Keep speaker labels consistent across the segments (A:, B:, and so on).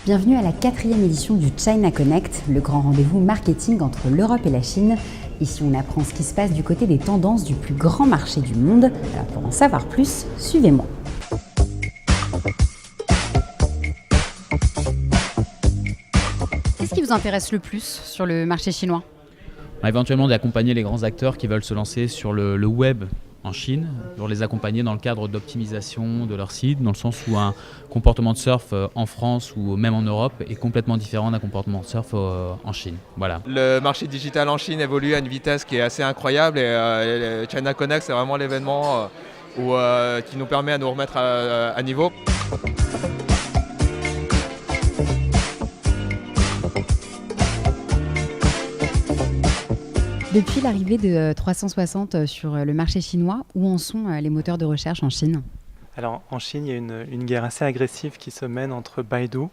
A: Bienvenue à la 4e édition du China Connect, le grand rendez-vous marketing entre l'Europe et la Chine. Ici, on apprend ce qui se passe du côté des tendances du plus grand marché du monde. Alors pour en savoir plus, suivez-moi. Qu'est-ce qui vous intéresse le plus sur le marché chinois ?
B: Éventuellement d'accompagner les grands acteurs qui veulent se lancer sur le web en Chine, pour les accompagner dans le cadre d'optimisation de leur site, dans le sens où un comportement de surf en France ou même en Europe est complètement différent d'un comportement de surf en Chine. Voilà.
C: Le marché digital en Chine évolue à une vitesse qui est assez incroyable et China Connect, c'est vraiment l'événement qui nous permet à nous remettre à niveau.
A: Depuis l'arrivée de 360 sur le marché chinois, où en sont les moteurs de recherche en Chine ?
D: Alors en Chine, il y a une guerre assez agressive qui se mène entre Baidu,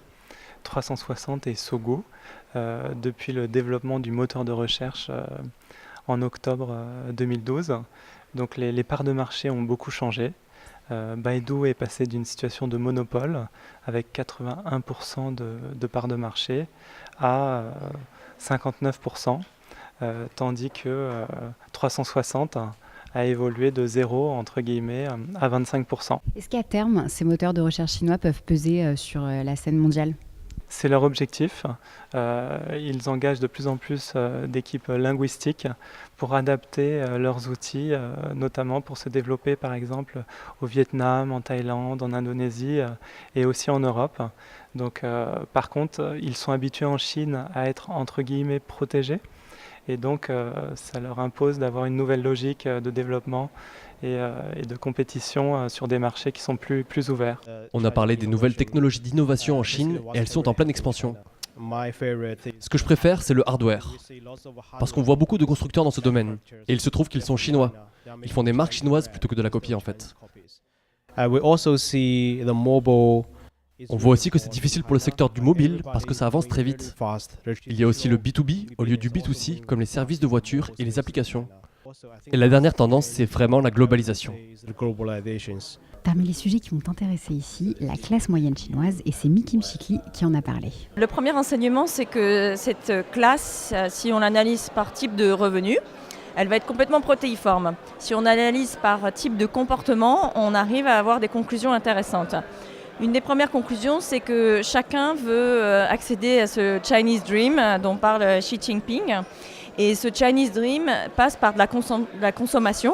D: 360 et Sogou, depuis le développement du moteur de recherche en octobre 2012. Donc les parts de marché ont beaucoup changé. Baidu est passé d'une situation de monopole avec 81% de parts de marché à 59%. Tandis que 360 a évolué de 0 entre guillemets à 25%.
A: Est-ce qu'à terme, ces moteurs de recherche chinois peuvent peser sur la scène mondiale ?
D: C'est leur objectif. Ils engagent de plus en plus d'équipes linguistiques pour adapter leurs outils, notamment pour se développer par exemple au Vietnam, en Thaïlande, en Indonésie et aussi en Europe. Donc, par contre, ils sont habitués en Chine à être entre guillemets protégés. Et donc, ça leur impose d'avoir une nouvelle logique de développement et de compétition sur des marchés qui sont plus ouverts.
E: On a parlé des nouvelles technologies d'innovation en Chine et elles sont en pleine expansion. Ce que je préfère, c'est le hardware. Parce qu'on voit beaucoup de constructeurs dans ce domaine. Et il se trouve qu'ils sont chinois. Ils font des marques chinoises plutôt que de la copie en fait. On voit aussi que c'est difficile pour le secteur du mobile parce que ça avance très vite. Il y a aussi le B2B au lieu du B2C, comme les services de voitures et les applications. Et la dernière tendance, c'est vraiment la globalisation.
A: Parmi les sujets qui m'ont intéressé ici, la classe moyenne chinoise, et c'est Mi Kim Chikli qui en a parlé.
F: Le premier enseignement, c'est que cette classe, si on l'analyse par type de revenu, elle va être complètement protéiforme. Si on analyse par type de comportement, on arrive à avoir des conclusions intéressantes. Une des premières conclusions, c'est que chacun veut accéder à ce Chinese Dream dont parle Xi Jinping. Et ce Chinese Dream passe par de la consommation.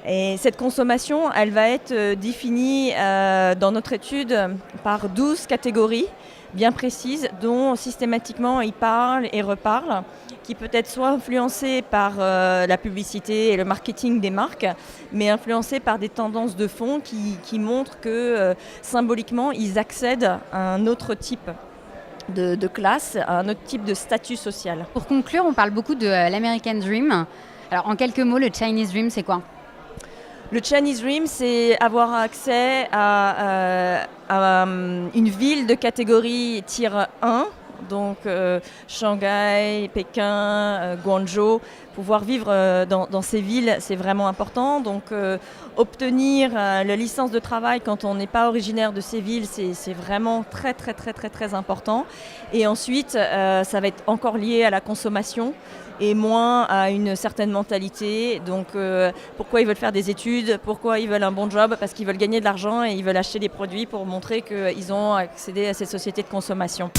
F: Et cette consommation, elle va être définie dans notre étude par 12 catégories bien précises dont systématiquement il parle et reparle, qui peut être soit influencée par la publicité et le marketing des marques, mais influencée par des tendances de fond qui montrent que symboliquement, ils accèdent à un autre type de classe, à un autre type de statut social.
A: Pour conclure, on parle beaucoup de l'American Dream. Alors en quelques mots, le Chinese Dream, c'est quoi ?
F: Le Chinese Dream, c'est avoir accès à une ville de catégorie Tier 1, donc Shanghai, Pékin, Guangzhou. Pouvoir vivre dans ces villes, c'est vraiment important. Donc obtenir la licence de travail quand on n'est pas originaire de ces villes, c'est vraiment très important. Et ensuite, ça va être encore lié à la consommation et moins à une certaine mentalité. Donc pourquoi ils veulent faire des études, pourquoi ils veulent un bon job, parce qu'ils veulent gagner de l'argent et ils veulent acheter des produits pour montrer qu'ils ont accédé à ces sociétés de consommation.